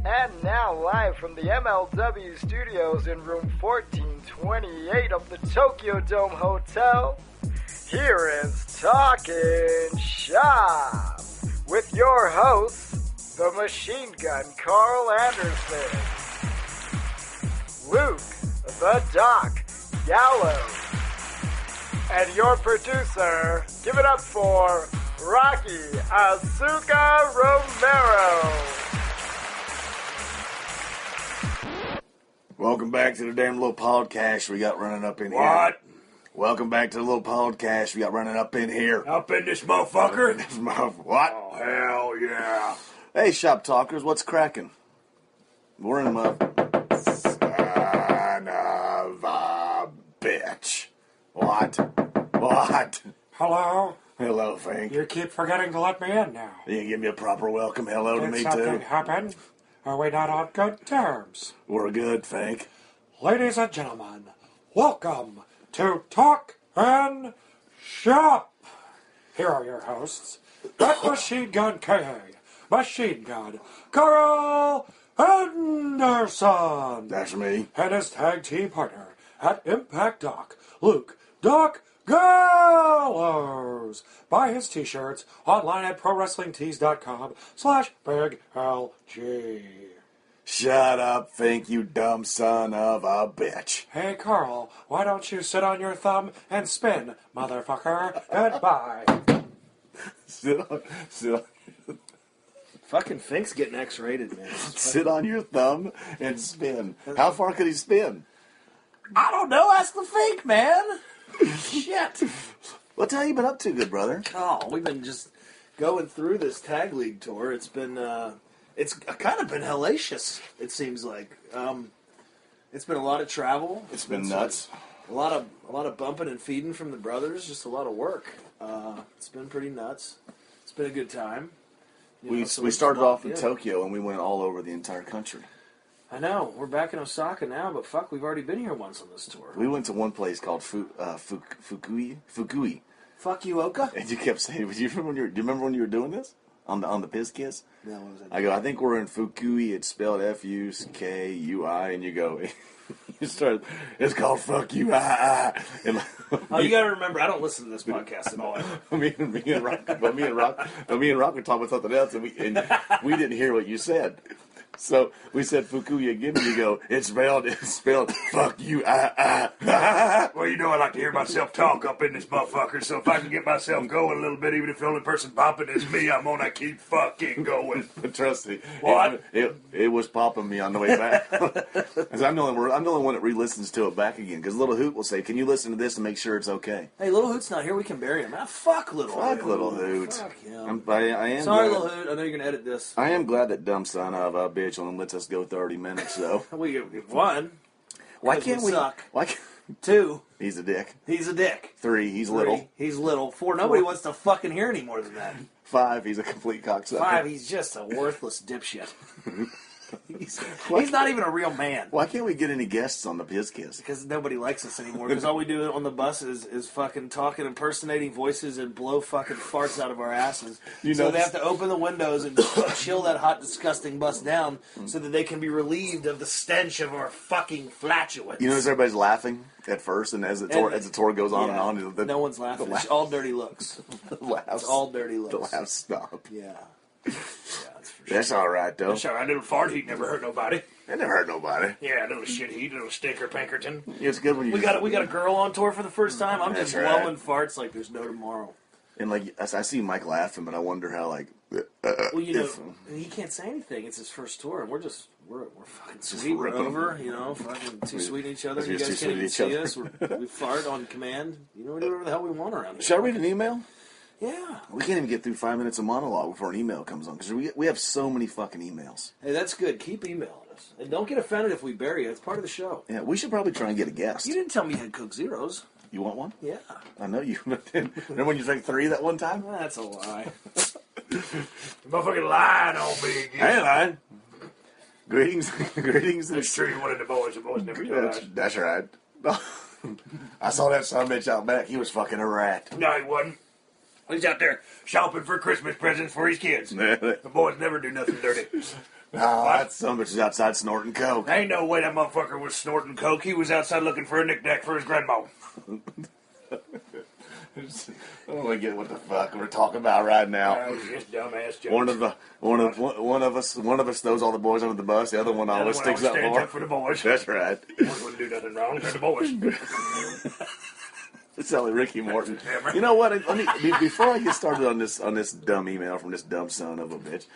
And now, live from the MLW studios in room 1428 of the Tokyo Dome Hotel, here is Talkin' Shop with your host, the Machine Gun Carl Anderson, Luke, the Doc Gallows, and your producer. Give it up for Rocky Azuka Romero. Welcome back to the damn little podcast we got running up in here. What? Welcome back to the little podcast we got running up in here. Up in this motherfucker? What? Oh, hell yeah. Hey, shop talkers, what's cracking? We're in my son of a bitch. What? Hello? Hello, Fink. You keep forgetting to let me in now. You give me a proper welcome hello to Did me, something too? happen? Are we not on good terms? We're good, Fink. Ladies and gentlemen, welcome to Talk and Shop. Here are your hosts, that Machine Gun K.A., Machine Gun Carl Anderson, That's me. and his tag team partner at Impact Doc, Luke Doc Gallows. Buy his t-shirts online at ProWrestlingTees.com/BigLG. Shut up, Fink, you dumb son of a bitch. Hey, Carl, why don't you sit on your thumb and spin, motherfucker? Goodbye. Sit on. Fucking Fink's getting X-rated, man. Sit on your thumb and spin. How far could he spin? I don't know. Ask the Fink, man. Shit. What the hell you been up to, good brother? Oh, we've been just going through this tag league tour. It's been, it's kind of been hellacious. It seems like. It's been a lot of travel. It's been nuts. A lot of bumping and feeding from the brothers. Just a lot of work. It's been pretty nuts. It's been a good time. We started off in Tokyo and we went all over the entire country. I know. We're back in Osaka now, but fuck, we've already been here once on this tour. We went to one place called Fukui. Fuck you, Oka? And you kept saying, do you remember when you were doing this? On the Piss Kiss? No, what was that? I go, I think we're in Fukui. It's spelled F-U-K-U-I. And you go, you start, it's called Fuck You. And Oh, you gotta remember, I don't listen to this podcast at all. me and Rock were talking about something else, and we didn't hear what you said. So we said Fukui again, and you go, it's spelled fuck you, Well, you know I like to hear myself talk up in this motherfucker, so if I can get myself going a little bit, even if the only person popping is me, I'm gonna keep fucking going. But trust me, What? It was popping me on the way back. 'Cause I'm the only one that re-listens to it back again. Because Little Hoot will say, can you listen to this and make sure it's okay? Hey, Little Hoot's not here. We can bury him. Ah, fuck Little Hoot. Fuck Little Hoot. Fuck him. I am Sorry, glad, Little Hoot. I know you're going to edit this. I am glad that dumb son of a bitch only lets us go 30 minutes, though. We one. Why 'Cause can't we we? suck. Why can't, Two, he's a dick. he's a dick. 3, he's Three, little. he's little. 4, nobody wants to fucking hear any more than that. 5, he's a complete cocksucker. 5, he's just a worthless dipshit. He's not even a real man. Why can't we get any guests on the Piz Kiss? Because nobody likes us anymore. Because all we do on the bus is fucking talking, impersonating voices, and blow fucking farts out of our asses. So they have to open the windows and chill that hot, disgusting bus down so that they can be relieved of the stench of our fucking flatulence. You notice everybody's laughing at first, and as the tour goes on and on, no one's laughing. It's all dirty looks. It's all dirty looks. The laughs stop. Yeah. That's for sure. That's all right, though. That's all right, little fart heat never hurt nobody. That never hurt nobody. Yeah, little shit heat, little stinker Pinkerton. It's good when you We got a girl on tour for the first time. I'm just That's right. blowing farts like there's no tomorrow. And like I see Mike laughing, but I wonder how like. Well, you know, if- he can't say anything. It's his first tour, and we're fucking Just sweet. We're ripping over, fucking too sweet in each other. We're You just guys too can't even sweet see in us. We fart on command. You know, we do whatever the hell we want around here. Should I read an email? Yeah. We can't even get through 5 minutes of monologue before an email comes on because we have so many fucking emails. Hey, that's good. Keep emailing us, and don't get offended if we bury you. It's part of the show. Yeah, we should probably try and get a guest. You didn't tell me you had Coke Zeros. You want one? Yeah. I know you. Remember when you drank 3 that one time? That's a lie. Motherfucking lying on me again. Hey, line. Greetings. Greetings. I'm sure you wanted the boys. The boys never do that. That's right. I saw that son of a bitch out back. He was fucking a rat. No, he wasn't. He's out there shopping for Christmas presents for his kids. The boys never do nothing dirty. No, that son of a bitch is outside snorting coke. Ain't no way that motherfucker was snorting coke. He was outside looking for a knick-knack for his grandma. I don't want to get what the fuck we're talking about right now. That was just dumbass jokes. One of us throws all the boys under the bus. The other one always sticks up stands more. up for the boys. That's right. Boys wouldn't do nothing wrong. They're the boys. It's only Ricky Morton. You know what? Before I get started on this dumb email from this dumb son of a bitch,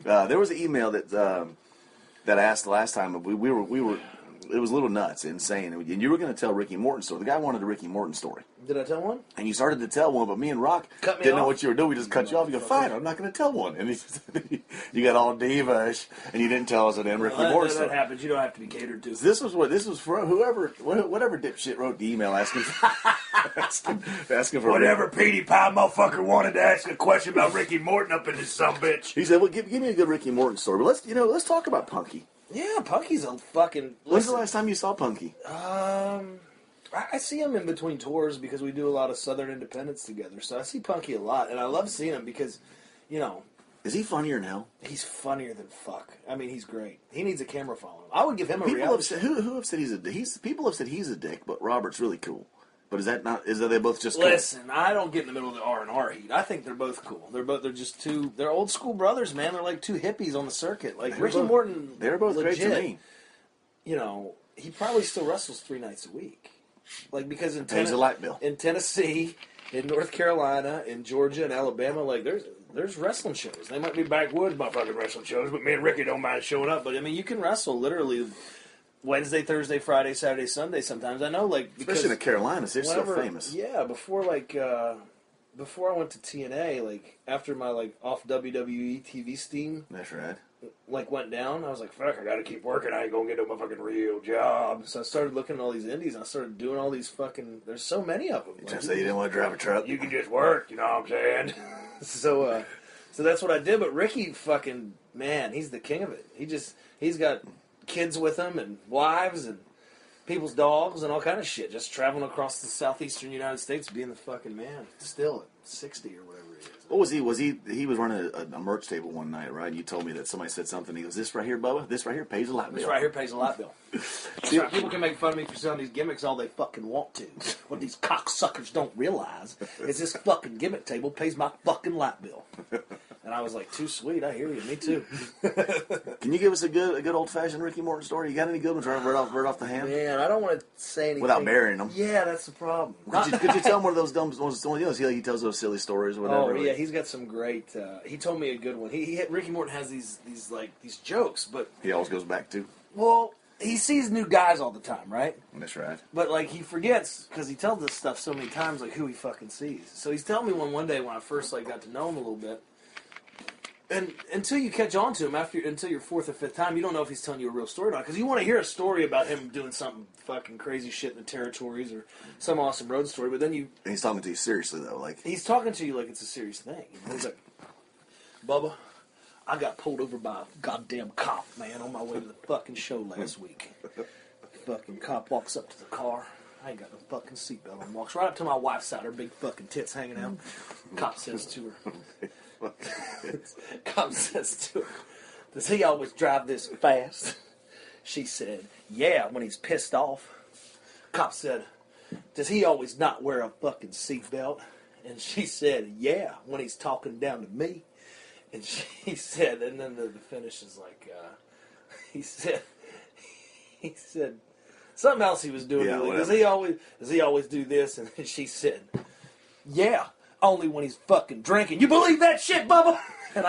there was an email that asked last time. We were. It was a little nuts, insane, and you were going to tell Ricky Morton's story. The guy wanted a Ricky Morton story. Did I tell one? And you started to tell one, but me and Rock didn't know what you were doing. We just cut you off. You go, fine, I'm not going to tell one. And you got all diva-ish, and you didn't tell us a damn Ricky Morton story. That happens. You don't have to be catered to. This was for whatever dipshit wrote the email asking for Whatever Petey Pie motherfucker wanted to ask a question about Ricky Morton up in this sumbitch. He said, well, give me a good Ricky Morton story. But let's talk about Punky. Yeah, Punky's a fucking... When's the last time you saw Punky? I see him in between tours because we do a lot of Southern Independence together. So I see Punky a lot, and I love seeing him because, you know... Is he funnier than hell? He's funnier than fuck. I mean, he's great. He needs a camera following him. I would give him a People reality have said, who have said he's a dick? People have said he's a dick, but Robert's really cool. But is that they both just cool? Listen, I don't get in the middle of the R&R heat. I think they're both cool. They're just two... They're old school brothers, man. They're like two hippies on the circuit. Like, Ricky Morton... They're both legit, great to me. You know, he probably still wrestles 3 nights a week. Like, because in Pays a light bill. In Tennessee, in North Carolina, in Georgia, and Alabama, like, there's wrestling shows. They might be backwoods motherfucking wrestling shows, but me and Ricky don't mind showing up. But, I mean, you can wrestle literally Wednesday, Thursday, Friday, Saturday, Sunday sometimes. I know, like... Especially in the Carolinas, they're so famous. Yeah, before I went to TNA, like, after my, like, off WWE TV steam... That's right. Like, went down, I was like, fuck, I gotta keep working. I ain't gonna get no motherfucking real job. So I started looking at all these indies, and I started doing all these fucking... There's so many of them. You just say you didn't want to drive a truck? You can just work, you know what I'm saying? So that's what I did, but Ricky fucking... Man, he's the king of it. He's got kids with him, and wives, and people's dogs, and all kind of shit. Just traveling across the southeastern United States, being the fucking man. Still at 60 or whatever he is. What was he? He was running a merch table one night, right? You told me that somebody said something. He goes, "This right here, Bubba. This right here pays a light bill. This right here pays a light bill." Right. People can make fun of me for selling these gimmicks all they fucking want to. What these cocksuckers don't realize is this fucking gimmick table pays my fucking light bill. And I was like, "Too sweet. I hear you. Me too." Can you give us a good old fashioned Ricky Morton story? You got any good ones right off the hand? Man, I don't want to say anything without burying them. Yeah, that's the problem. Could you tell him one of those dumb ones? He tells those silly stories or whatever. Oh yeah, he's got some great. He told me a good one. Ricky Morton has these jokes, but he always goes back to. Well, he sees new guys all the time, right? That's right. But like he forgets because he tells this stuff so many times, like who he fucking sees. So he's telling me one day when I first got to know him a little bit. And until you catch on to him, until your 4th or 5th time, you don't know if he's telling you a real story or not. Because you want to hear a story about him doing something fucking crazy shit in the territories or some awesome road story. But then and he's talking to you seriously though, like he's talking to you like it's a serious thing. He's like, "Bubba, I got pulled over by a goddamn cop, man, on my way to the fucking show last week. The fucking cop walks up to the car. I ain't got no fucking seatbelt on. Walks right up to my wife's side, her big fucking tits hanging out. Cop says to her." Cop says to her, "Does he always drive this fast?" She said, "Yeah, when he's pissed off." Cop said, "Does he always not wear a fucking seatbelt?" And she said, "Yeah, when he's talking down to me." And she said, and then the finish is like, he said, something else he was doing. Yeah, like, does he always do this? And she said, "Yeah. Only when he's fucking drinking." You believe that shit, Bubba? And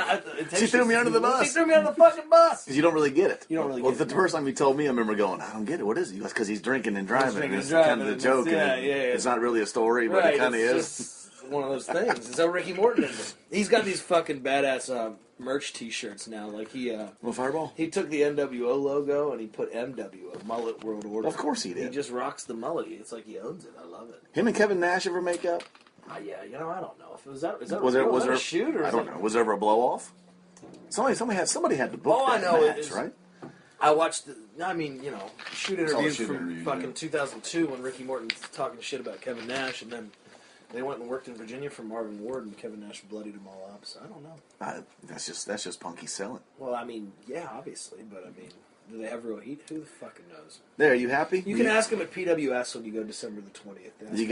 she threw me under the bus. She threw me under the fucking bus. Because you don't really get it. You don't really get it. Well, the first time he told me, I remember going, "I don't get it. What is it?" He goes, "Because he's drinking and driving. Drinking it's and driving, kind of the joke. Yeah. It's not really a story, but right, it kind of is." Just one of those things. It's how Ricky Morton is. He's got these fucking badass merch T-shirts now. Like Well, Fireball. He took the NWO logo and he put MWO, Mullet World Order. Of course he did. He just rocks the mullet. It's like he owns it. I love it. Him and Kevin Nash ever make up? Yeah, you know, I don't know if it was that. Is that Was there a shoot or? I don't know. Was there ever a blow off? Somebody had to book that I know match, right? I watched. I mean, you know, shoot interviews shoot from interview, fucking yeah. 2002 when Ricky Morton was talking shit about Kevin Nash, and then they went and worked in Virginia for Marvin Ward, and Kevin Nash bloodied them all up. So I don't know. That's just punky selling. Well, I mean, yeah, obviously, but I mean, do they have real heat? Who the fucking knows? There, you happy? You can ask him at PWS when you go December the 20th. You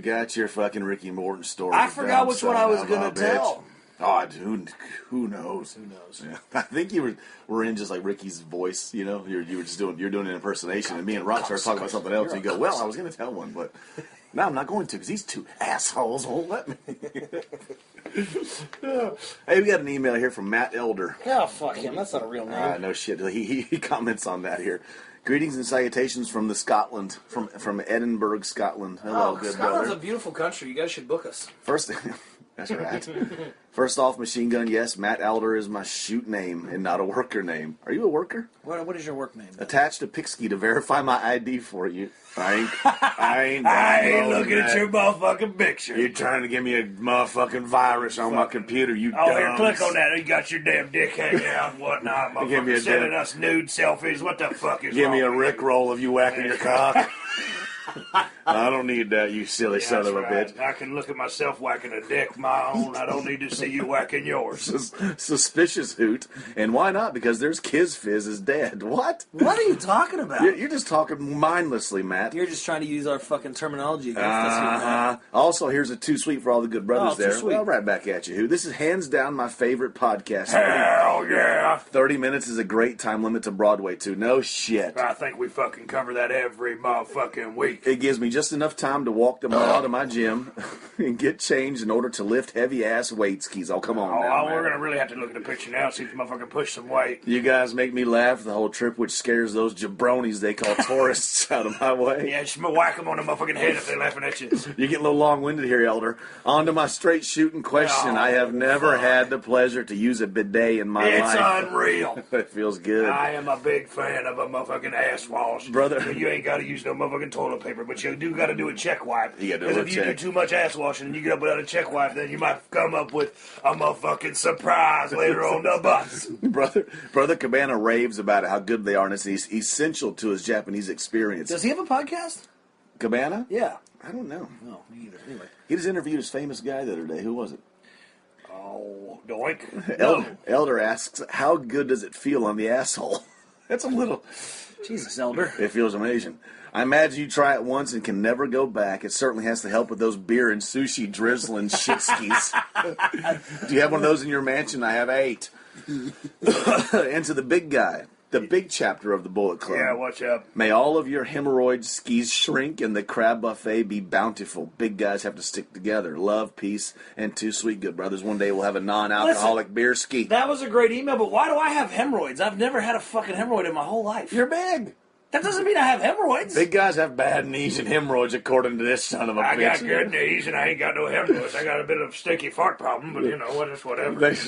got your fucking Ricky Morton story. I forgot which one I was gonna tell. Oh, dude, who knows? Who knows? Yeah. I think you were in just like Ricky's voice, you know. You were just doing an impersonation, and me and Rock started talking about something else. And you go, well, I was going to tell one, but now I'm not going to because these two assholes won't let me. Hey, we got an email here from Matt Elder. Oh, fuck him. That's not a real name. No shit. He comments on that here. Greetings and salutations from the Scotland, from Edinburgh, Scotland. Hello, good Scotland's brother. a beautiful country. You guys should book us. First, that's right. First off, Machine Gun, yes, Matt Elder is my shoot name and not a worker name. Are you a worker? What is your work name? Attached a Pixkie to verify my ID for you. I ain't looking at your motherfucking picture. You're trying to give me a motherfucking virus on my computer, you Oh, dumb. here, click on that. You got your damn dick hanging out and whatnot. Give me a Motherfucker sending damn- us nude selfies. What the fuck is Give wrong me a with you? Rickroll of you whacking your cock. I don't need that, you silly Yeah, son that's of a right. bitch. I can look at myself whacking a dick my own. I don't need to see you whacking yours. Suspicious hoot. And why not? Because there's Kiz Fizz is dead. What? What are you talking about? You're just talking mindlessly, Matt. You're just trying to use our fucking terminology against us here, man. Uh-huh. Also, here's a too sweet for all the good brothers Oh, too there. sweet. Well, right back at you, who. This is hands down my favorite podcast. Hell yeah. 30 minutes is a great time limit to Broadway, too. No shit. I think we fucking cover that every motherfucking week. It gives me just enough time to walk the mile to my gym and get changed in order to lift heavy-ass weight skis. Oh, come on now, We're man. going to really have to look at the picture now, see if the motherfucker push some weight. You guys make me laugh the whole trip, which scares those jabronis they call tourists out of my way. Yeah, just whack them on the motherfucking head if they're laughing at you. You're getting a little long-winded here, Elder. On to my straight shooting question. Oh, I have never had the pleasure to use a bidet in my It's life. unreal. It feels good. I am a big fan of a motherfucking ass wash. Brother. You ain't got to use no motherfucking toilet paper, but you do got to do a check wipe. You gotta do a Because if you do check. too much ass washing and you get up without a check wipe, then you might come up with a motherfucking surprise later on the bus. Brother Cabana raves about how good they are, and it's essential to his Japanese experience. Does he have a podcast? Cabana? Yeah. I don't know. No, me either. Anyway. He just interviewed his famous guy the other day. Who was it? Oh, doink. Elder asks, how good does it feel on the asshole? That's a little... Jesus, Elder. It feels amazing. I imagine you try it once and can never go back. It certainly has to help with those beer and sushi drizzling shit skis. Do you have one of those in your mansion? I have 8. Into the big guy, the big chapter of the Bullet Club. Yeah, what's up? May all of your hemorrhoid skis shrink and the crab buffet be bountiful. Big guys have to stick together. Love, peace, and too sweet, good brothers. One day we'll have a non-alcoholic beer ski. That was a great email, but why do I have hemorrhoids? I've never had a fucking hemorrhoid in my whole life. You're big. That doesn't mean I have hemorrhoids. Big guys have bad knees and hemorrhoids, according to this son of a I got bitch. good knees and I ain't got no hemorrhoids. I got a bit of sticky fart problem, but you know what? It's whatever. Thanks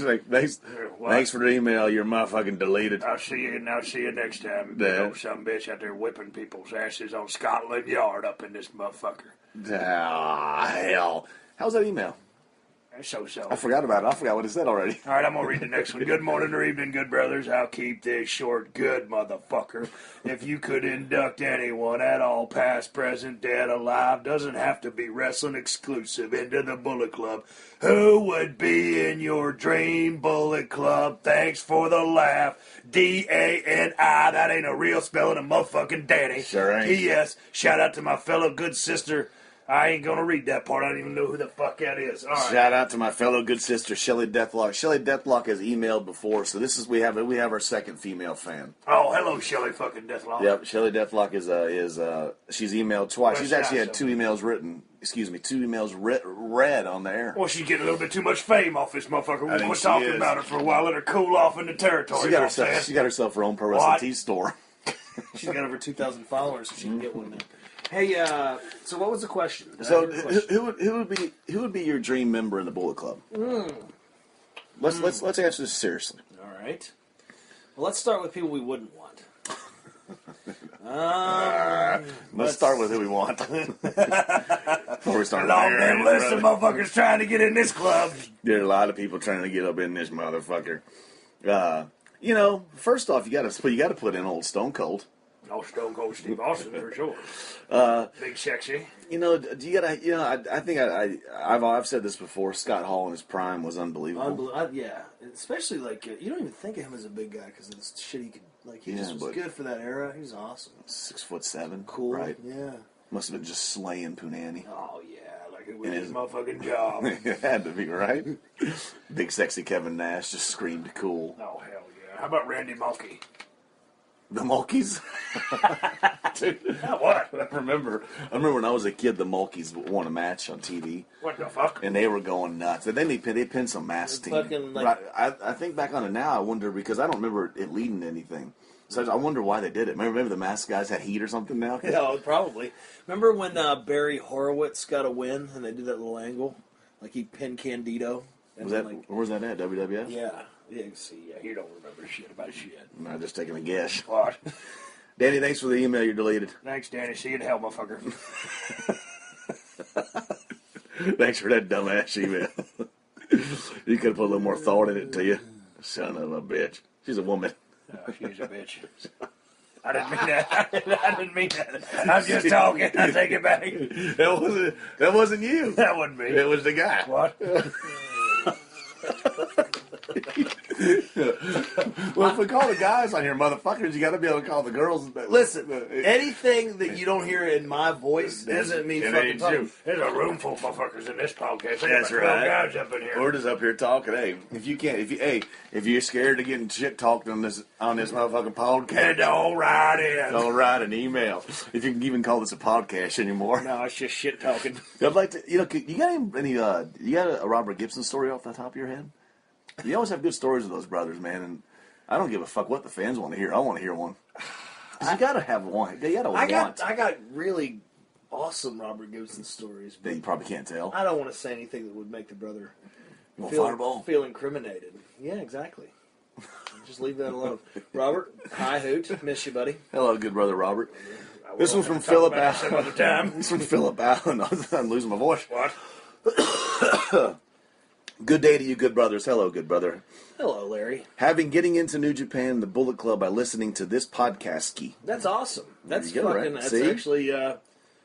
for the email. You're motherfucking deleted. I'll see you next time. You Yeah. know, some bitch out there whipping people's asses on Scotland Yard up in this motherfucker. Ah, hell. How's that email? So. I forgot about it. I forgot what it said already. All right, I'm going to read the next one. Good morning or evening, good brothers. I'll keep this short. Good, motherfucker. If you could induct anyone at all, past, present, dead, alive, doesn't have to be wrestling exclusive, into the Bullet Club, who would be in your dream Bullet Club? Thanks for the laugh. D-A-N-I. That ain't a real spelling of motherfucking Danny. Sure ain't. P.S. Shout out to my fellow good sister. I ain't going to read that part. I don't even know who the fuck that is. All right. Shout out to my fellow good sister, Shelley Deathlock. Shelley Deathlock has emailed before, so this is we have our second female fan. Oh, hello, Shelley fucking Deathlock. Yep, Shelley Deathlock is she's emailed twice. Well, She's actually had shout 2 emails written. Excuse me, 2 emails read on the air. Well, she's getting a little bit too much fame off this motherfucker. I We think quit she talking is. about her for a while. Let her cool off in the territory. She got herself her own pro What? wrestling tee store. She's got over 2,000 followers, so she can get one now. Hey, so what was the question? Did I So hear the question? who would be your dream member in the Bullet Club? Let's answer this seriously. All right. Well, let's start with people we wouldn't want. Let's start with who we want. Before we start Long damn list of motherfuckers trying to get in this club. There are a lot of people trying to get up in this motherfucker. First off, you got to put in old Stone Cold. No, Stone Cold Steve Austin for sure. Big sexy. I think I've said this before. Scott Hall in his prime was unbelievable. Yeah, especially you don't even think of him as a big guy because of the shit he could. He just was good for that era. He was awesome. 6'7", cool, right? Yeah. Must have been just slaying Punani. Oh yeah, like it was his motherfucking job. It had to be, right? Big sexy Kevin Nash just screamed cool. Oh hell yeah! How about Randy Mulkey? The Mulkeys? Dude, What? I remember when I was a kid, the Mulkeys won a match on TV. What the fuck? And they were going nuts. And then they pinned some masked team. I think back on it now, I wonder, because I don't remember it leading to anything. So I wonder why they did it. Remember the masked guys had heat or something now? Yeah, probably. Remember when Barry Horowitz got a win and they did that little angle? Like he pinned Candido. Where was that at? WWF? Yeah. Yeah, you don't remember shit about shit. I'm just taking a guess. What? Danny, thanks for the email you deleted. Thanks, Danny. See you in hell, motherfucker. Thanks for that dumbass email. You could have put a little more thought in it, to you. Son of a bitch. She's a woman. No, she's a bitch. I didn't mean that. I didn't mean that. I'm just talking. I take it back. That wasn't you. That wasn't me. It was the guy. What? Well, if we call the guys on here motherfuckers, you got to be able to call the girls. Listen, anything that you don't hear in my voice doesn't mean it fucking ain't talking. you. There's a room full of motherfuckers in this podcast. That's There's right. 12 guys up in here. We're just up here talking. Hey, if you're scared of getting shit talked on this motherfucking podcast, Head all right in. don't write an email. If you can even call this a podcast anymore. No, it's just shit talking. I'd like to. You got any? You got a Robert Gibson story off the top of your head? You always have good stories of those brothers, man, and I don't give a fuck what the fans want to hear. I want to hear one. 'Cause you gotta have one. You gotta want. I got really awesome Robert Gibson stories. That you probably can't tell. I don't want to say anything that would make the brother Fireball. feel incriminated. Yeah, exactly. Just leave that alone. Robert, hi, Hoot. Miss you, buddy. Hello, good brother Robert. This one's from Philip Allen. This is from Philip Allen. I'm losing my voice. What? Good day to you, good brothers. Hello, good brother. Hello, Larry. Getting into New Japan, the Bullet Club, by listening to this podcast. That's awesome. That's There you go, fucking. right? That's See? actually.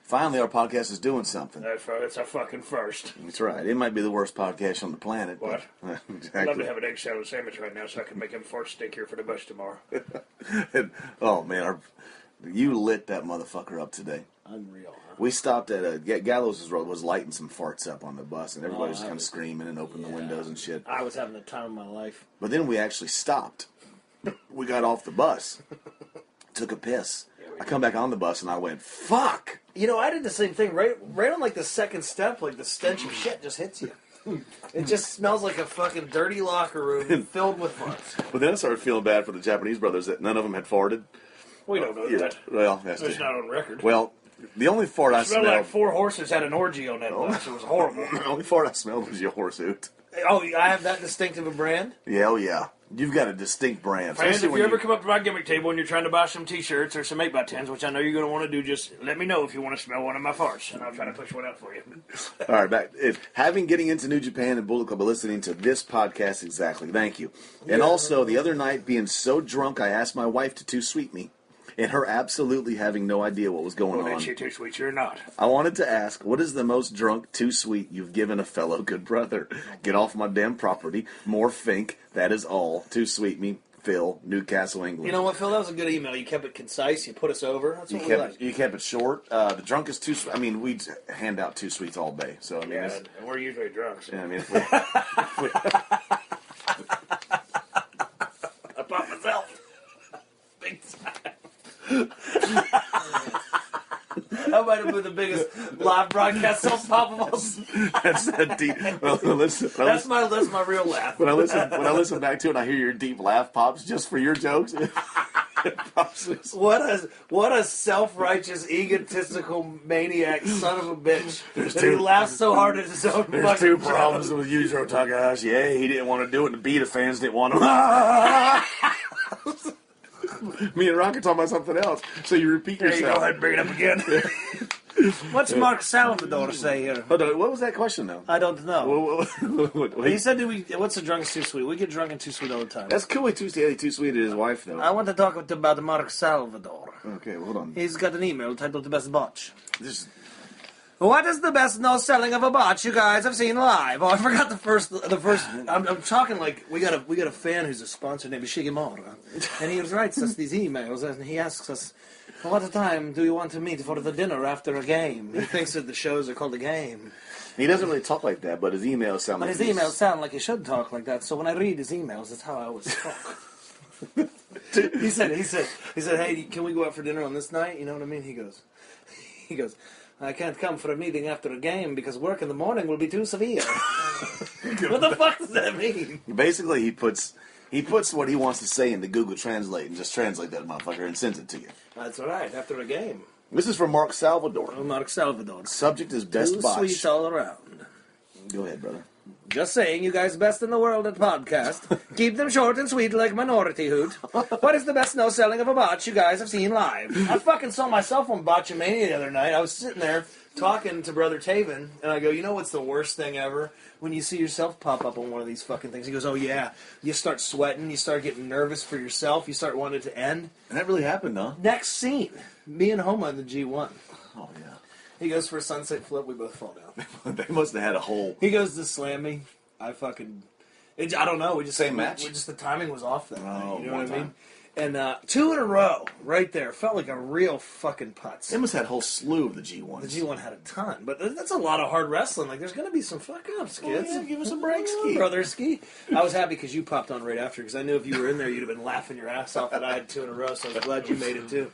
Finally, our podcast is doing something. That's a fucking first. That's right. It might be the worst podcast on the planet. What? But, I'd love exactly. to have an egg salad sandwich right now so I can make him fart stick here for the bus tomorrow. Oh, man. You lit that motherfucker up today. Unreal. Huh? We stopped at Gallows was lighting some farts up on the bus, and everybody was kind of screaming and opening the windows and shit. I was having the time of my life. But then we actually stopped. We got off the bus, took a piss. I come back on the bus and I went, fuck! You know, I did the same thing. Right on like the second step, like the stench of shit just hits you. It just smells like a fucking dirty locker room filled with farts. But then I started feeling bad for the Japanese brothers that none of them had farted. We don't know that. Well, that's It's not on record. Well, the only fart I It smelled smelled... like 4 horses had an orgy on that bus. It was horrible. The only fart I smelled was your horse hoot. Oh, I have that distinctive a brand? Yeah, oh yeah. You've got a distinct brand. Fans, Especially if when you ever come up to my gimmick table and you're trying to buy some T-shirts or some 8x10s, which I know you're going to want to do, just let me know if you want to smell one of my farts, and I'll try to push one out for you. All right, back. Getting into New Japan and Bullet Club by listening to this podcast, exactly. Thank you. And also, the other night, being so drunk, I asked my wife to too sweet me, and her absolutely having no idea what was going Well, on. is she too sweet? You're not. I wanted to ask, what is the most drunk too sweet you've given a fellow good brother? Get off my damn property. More Fink. That is all. Too sweet me. Phil, Newcastle, England. You know what, Phil? That was a good email. You kept it concise. You put us over. That's what we like. You kept it short. The drunkest too sweet. I mean, we hand out two sweets all day. So, I mean, Yeah, and we're usually drunk. So. I mean, if we, I bought myself. Big time. That might have been the biggest live broadcast self-pop of all. that's that deep. Well, listen, That's my real laugh. when I listen back to it, and I hear your deep laugh pops just for your jokes. It pops. What a self-righteous, egotistical maniac son of a bitch. There's That two- he laughs so hard at his own There's fucking two joke. problems with Yujiro Takahashi. A, he didn't want to do it, and B, the fans didn't want him. Me and Rock are talking about something else. So you repeat yourself. Go ahead and bring it up again. What's Mark Salvador say here? Hold on, what was that question, though? I don't know. He He said, what's the drunkest too sweet? We get drunk and too sweet all the time. That's cool. Too sweet to his wife, though. I want to talk about Mark Salvador. Okay, well, hold on. He's got an email titled The Best Botch. This, What is the best no-selling of a botch you guys have seen live? Oh, I forgot the first. I'm talking like we got a fan who's a sponsor named Shigemura, and he writes us these emails and he asks us, "What time do you want to meet for the dinner after a game?" He thinks that the shows are called a game. he doesn't really talk like that, but his emails sound But like his emails sound like he should talk like that. So when I read his emails, that's how I always talk. he said, "Hey, can we go out for dinner on this night?" You know what I mean? He goes, "I can't come for a meeting after a game because work in the morning will be too severe." What the fuck does that mean? Basically, he puts what he wants to say into Google Translate and just translate that motherfucker and sends it to you. That's all right. After a game, This is from Mark Salvador. Mark Salvador. Subject is best Too botch. sweet all around. Go ahead, brother. Just saying, you guys best in the world at podcast. Keep them short and sweet like Minority Hoot. What is the best no selling of a botch you guys have seen live? I fucking saw myself on Botchamania the other night. I was sitting there talking to Brother Taven, and I go, you know what's the worst thing ever? When you see yourself pop up on one of these fucking things. He goes, oh yeah. You start sweating, you start getting nervous for yourself, you start wanting it to end. And that really happened, huh? Next scene, me and Homa in the G1. Oh, yeah. He goes for a sunset flip, we both fall down. They must have had a hole. He goes to slam me. I don't know. We just Same match? The timing was off that night. Oh, You know one what I mean? time. And 2 in a row, right there, felt like a real fucking putz. They must have had a whole slew of the G1s. The G1 had a ton, but that's a lot of hard wrestling. Like, there's going to be some fuck ups, kids. yeah, give us a break, Ski. brother Ski. I was happy because you popped on right after, because I knew if you were in there, you'd have been laughing your ass off that I had 2 in a row. So I was glad you made it too.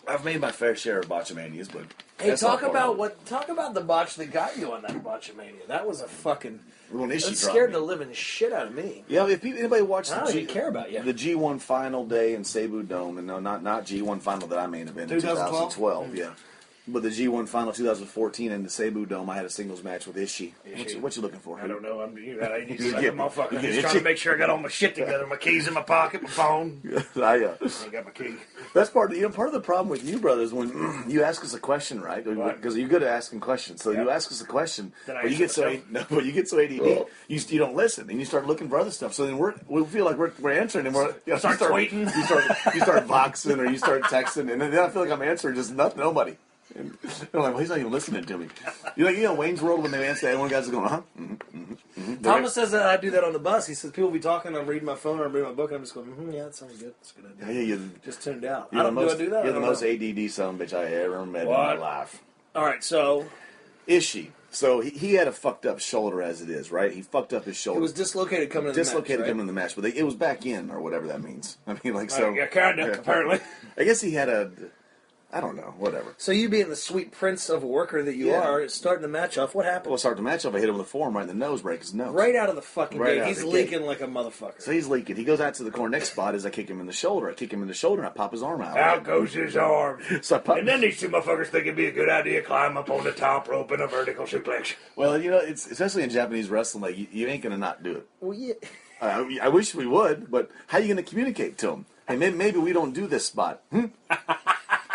I've made my fair share of botchamanias, but Hey, that's talk not about part talk about the botch that got you on that Botchamania. That was a fucking. of it. When Ishii That dropped scared me. the living shit out of me. Yeah, if anybody watched I don't even care about you. the G1 final day in Cebu Dome, and no, not G1 final that I main event in 2012? 2012, yeah. But the G1 final 2014 in the Cebu Dome, I had a singles match with Ishii. What you looking for? I don't know. I need to You like get- a motherfucker. you I'm get just trying to itchy. make sure I got all my shit together. My keys in my pocket, my phone. I, I ain't got my key. that's part of the problem with you brothers when you ask us a question, right? Right. Because you're good at asking questions. So Yeah. you ask us a question, Then I but you answer get myself. but you get so ADD, you don't listen, and you start looking for other stuff. So then we feel like we're answering, and Start tweeting. you start voxing, or you start texting, and then I feel like I'm answering just nobody. And they're like, well, he's not even listening to me. Wayne's World when they answer that, one guy's going, Thomas says that I do that on the bus. He says people be talking, I'm reading my phone or I'm reading my book, and I'm just going, yeah, that sounds good. That's a good idea. Yeah, Just tuned out. you're the most, do I do that? You're the I don't most know. ADD son of a bitch I ever met in What? my life. All right, so Ishii. So he had a fucked up shoulder as it is, right? He fucked up his shoulder. it was dislocated coming in the dislocated match, right? him in the match, but it was back in or whatever that means. I mean, like so. Yeah, kinda, apparently. I guess he had I don't know, whatever. So you being the sweet prince of a worker that you Yeah. are, starting the match off, what happened? Well, start the match off. I hit him with a forearm right in the nose, break his nose. Right out of the fucking Right gate. out He's the gate. leaking like a motherfucker. So he's leaking. He goes out to the corner. Next spot is I kick him in the shoulder. I kick him in the shoulder and I pop his arm out. Out goes his arm. So I pop. And then these two motherfuckers think it'd be a good idea to climb up on the top rope in a vertical suplex. Well, it's especially in Japanese wrestling. Like you ain't gonna not do it. Well, yeah. I wish we would, but how are you gonna communicate to him? Hey, maybe we don't do this spot.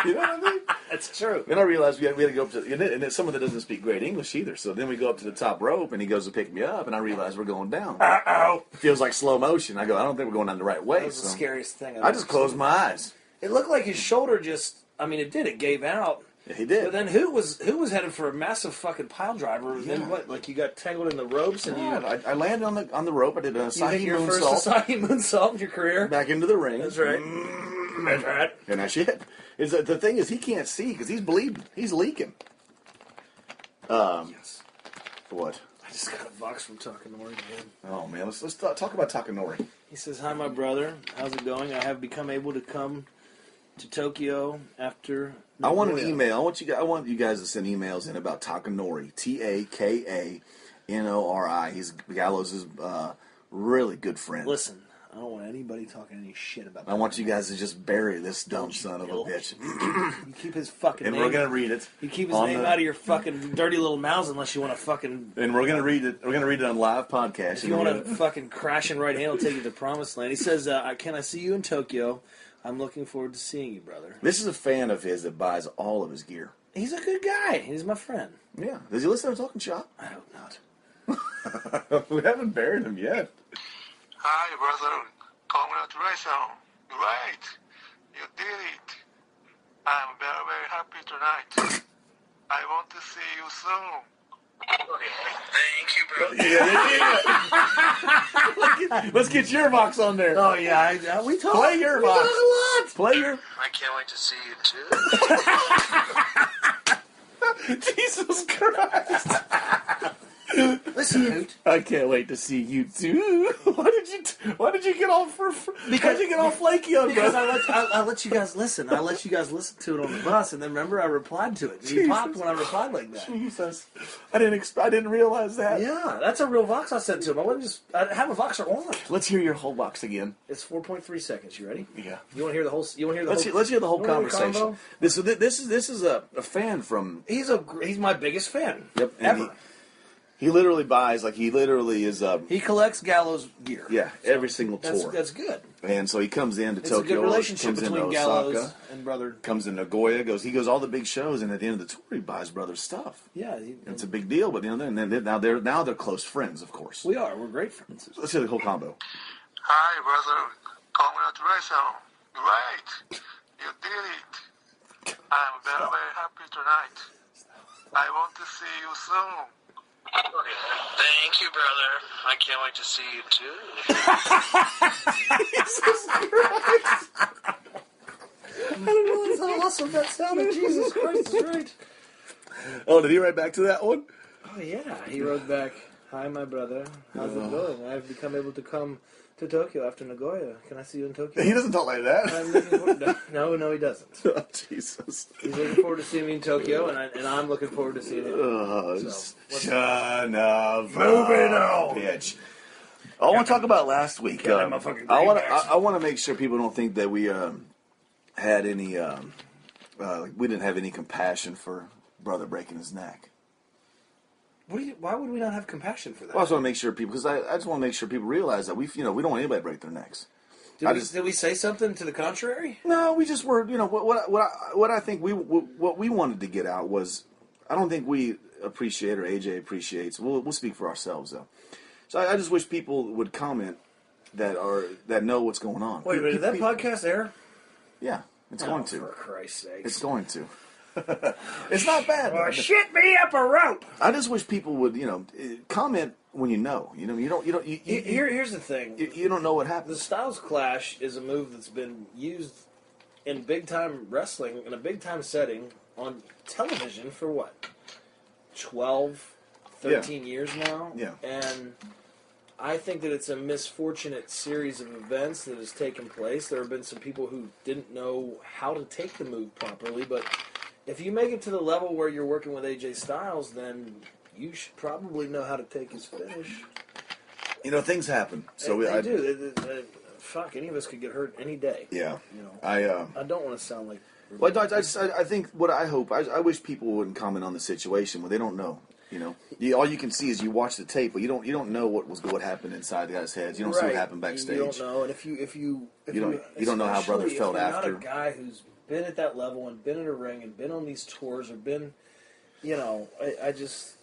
You know what I mean? That's true. Then I realized we had to go up to, and then someone that doesn't speak great English either. So then we go up to the top rope, and he goes to pick me up, and I realize we're going down. Uh-oh. It feels like slow motion. I go, I don't think we're going down the right way. That was the So scariest thing. I just closed my eyes. It looked like his shoulder just. I mean, it did. It gave out. Yeah, he did. But then who was headed for a massive fucking pile driver? And then what? Like you got tangled in the ropes and Yeah, I landed on the rope. I did a you hit Sahi your first moonsault Asai moonsault in your career. back into the ring. That's right. That's right. And that's it. The thing is, he can't see because he's bleeding. He's leaking. Yes. What? I just got a box from Takanori, man. Oh man, let's talk about Takanori. He says, "Hi, my brother. How's it going? I have become able to come to Tokyo after." I want an Nagoya." email. I want you guys to send emails in about Takanori. Takanori. He's Gallows' really good friend. Listen, I don't want anybody talking any shit about that. I want you guys to just bury this dumb son of a bitch. You keep his fucking And name. we're gonna read it. You keep his name out of your fucking dirty little mouths unless you want to fucking... And we're gonna read it. We're gonna read it on live podcast. If you want to fucking crash and right hand, will take you to the promised land. He says, can I see you in Tokyo? I'm looking forward to seeing you, brother. This is a fan of his that buys all of his gear. He's a good guy. He's my friend. Yeah. Does he listen to Talking Shop? I hope not. We haven't buried him yet. Hi, brother. Congratulations. Great. You did it. I'm very, very happy tonight. I want to see you soon. Thank you, brother. Yeah. Let's get your box on there. Oh, yeah. We talk. Play your we box. talk a lot. Play your... I can't wait to see you too. Jesus Christ. Listen, Hoot. I can't wait to see you too. Why did you get all because you get all flaky on Because brother? I let you guys listen. I let you guys listen to it on the bus, and then remember I replied to it. And you popped when I replied like that. Jesus, I didn't realize that. Yeah, that's a real Vox I sent to him. I have a Voxer on. Let's hear your whole box again. It's 4.3 seconds. You ready? Yeah. You want to hear the whole? You want to hear the Let's hear the whole you wanna hear the conversation. convo? This is a fan from. He's my biggest fan. Yep. Ever. He literally buys he literally is He collects Gallows gear. yeah, every single tour. That's good. And so he comes into It's Tokyo, a good relationship comes into between Osaka, Gallows and Brother. comes to Nagoya, he goes all the big shows, and at the end of the tour he buys Brother's stuff. Yeah, It's a big deal, but now they're close friends, of course. we are. We're great friends. Let's hear the whole combo. Hi, brother. Congratulations. Great. You did it. I'm very, very happy tonight. I want to see you soon. Thank you, brother. I can't wait to see you too. I didn't realize how awesome that sounded. Jesus Christ, is right. Oh, did he write back to that one? Oh, yeah. He wrote back, "Hi, my brother. How's it going? I've become able to come to Tokyo after Nagoya. Can I see you in Tokyo?" He doesn't talk like that. I'm looking forward no, he doesn't. Oh, Jesus. He's looking forward to seeing me in Tokyo, and I'm looking forward to seeing him. Son of Moving a on. bitch. I want to talk about last week. Got my fucking I want greenbacks. to make sure people don't think that we had any. We didn't have any compassion for Brother breaking his neck. Why would we not have compassion for that? Well, I just want to make sure people, because I just want to make sure people realize that we don't want anybody to break their necks. Did we say something to the contrary? No, we just were. What I think what we wanted to get out was, I don't think we appreciate or AJ appreciates. We'll speak for ourselves though. So I just wish people would comment that know what's going on. Wait a minute, did that podcast air? Yeah, it's going For to. Christ's sake. It's going to. It's not bad. Well, shit me up a rope. I just wish people would, comment when you know. Here's the thing. You don't know what The happens. Styles Clash is a move that's been used in big-time wrestling, in a big-time setting, on television for what? 12, 13 years now? Yeah. And I think that it's a misfortunate series of events that has taken place. There have been some people who didn't know how to take the move properly, but if you make it to the level where you're working with AJ Styles, then you should probably know how to take his finish. Things happen. So they do. Fuck, any of us could get hurt any day. Yeah. I don't want to sound like. Well, I think what I hope, I wish people wouldn't comment on the situation when they don't know. All you can see is you watch the tape, but you don't know what happened inside the guy's heads. You don't see what happened backstage. You don't know, and if you don't know how Brother felt if you're after. Not a guy who's been at that level and been in a ring and been on these tours or been, I just.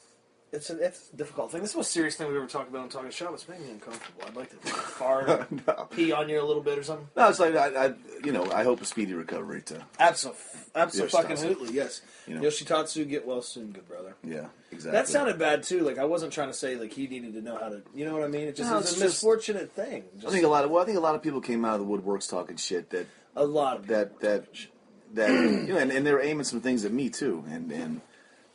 It's a difficult thing. This is the most serious thing we've ever talked about on Talking Shop. It's making me uncomfortable. I'd like to fart, pee on you a little bit or something. No, it's like I hope a speedy recovery to. Absolutely, yes. Yoshitatsu, get well soon, good brother. Yeah, exactly. That sounded bad too. Like I wasn't trying to say like he needed to know how to. You know what I mean? It just No, it's it's a just- misfortunate thing. I think a lot of people came out of the woodworks talking shit that A lot of that and they were aiming some things at me too,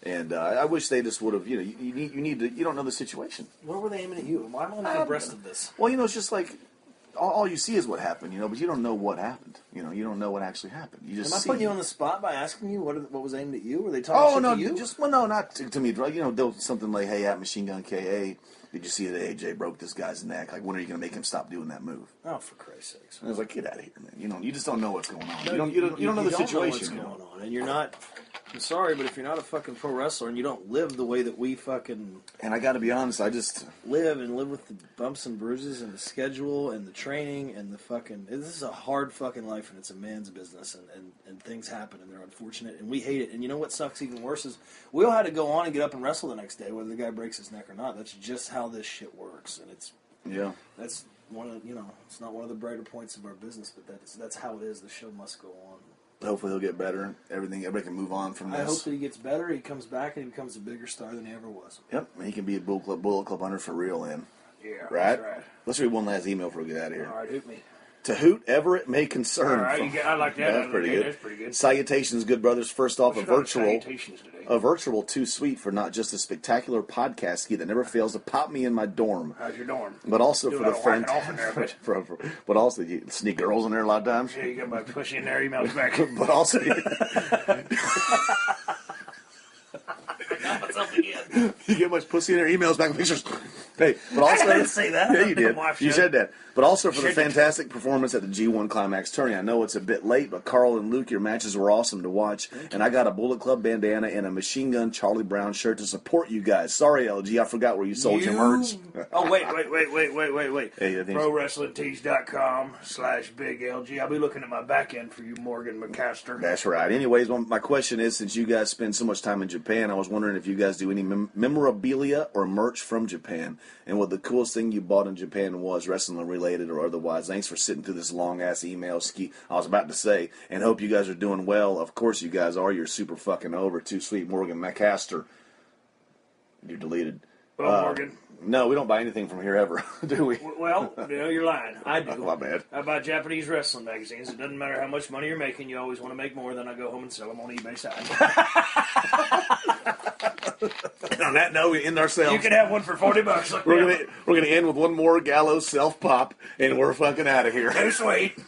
and I wish they just would have. You need to. You don't know the situation. Where were they aiming at you? Why am I not abreast of this? Well, it's just like all you see is what happened, you know, but you don't know what happened. You know, you don't know what actually happened. You just Am I see. putting you on the spot by asking you what was aimed at you? Were they talking shit no, to you? no, not to me. You know, they'll something like, "Hey, at Machine Gun KA, did you see that AJ broke this guy's neck? Like, when are you going to make him stop doing that move?" Oh, for Christ's sakes! And I was like, "Get out of here, man! You know, you just don't know what's going on. No, you don't know the situation. Know what's going on, and you're not. I'm sorry, but if you're not a fucking pro wrestler and you don't live the way that we fucking And I got to be honest, I just live with the bumps and bruises and the schedule and the training and the fucking. This is a hard fucking life, and it's a man's business, and things happen, and they're unfortunate, and we hate it. And you know what sucks even worse is we all had to go on and get up and wrestle the next day, whether the guy breaks his neck or not. That's just how this shit works, and that's one of it's not one of the brighter points of our business, but that's how it is. The show must go on. hopefully he'll get better. Everybody can move on from this. I hope that he gets better. He comes back and he becomes a bigger star than he ever was. Yep, he can be a Bullet Club hunter for real, then. Yeah, Right? that's right. Let's read one last email before we get out of here. All right, hoot me. To whoot ever it may concern. All right, I like that. That's pretty good. That's pretty good. Salutations, good brothers. First off, What's on salutations today? a virtual too sweet for not just a spectacular podcast ski that never fails to pop me in my dorm, How's your dorm? but also Do for a the lot of whacking off in there, but but also you sneak girls in there a lot of times. yeah, you got my pussy in there, emails back. But also, you get much pussy in their emails back pictures. Hey, but also I didn't say that. Yeah, you did. My wife You said. said that. But also for the Shit. fantastic performance at the G1 Climax tourney. I know it's a bit late, but Carl and Luke, your matches were awesome to watch. And I got a Bullet Club bandana and a Machine Gun Charlie Brown shirt to support you guys. Sorry, LG, I forgot where you sold your merch. Oh, wait. Hey, I think- ProWrestlingTees.com/BigLG. I'll be looking at my back end for you, Morgan McCaster. That's right. Anyways, my question is, since you guys spend so much time in Japan, I was wondering if you guys do any memorabilia or merch from Japan, and what the coolest thing you bought in Japan was, wrestling related or otherwise. Thanks for sitting through this long-ass email ski. I was about to say, and hope you guys are doing well. Of course you guys are. You're super fucking over. Too sweet, Morgan McCaster. You're deleted. Well, Morgan. No, we don't buy anything from here ever, do we? Well, you're lying. I do. My bad. I buy Japanese wrestling magazines. It doesn't matter how much money you're making. You always want to make more. Then I go home and sell them on eBay side. And on that note, we end ourselves. You can have one for $40. Look, We're gonna end with one more Gallows self pop, and we're fucking out of here. Too sweet.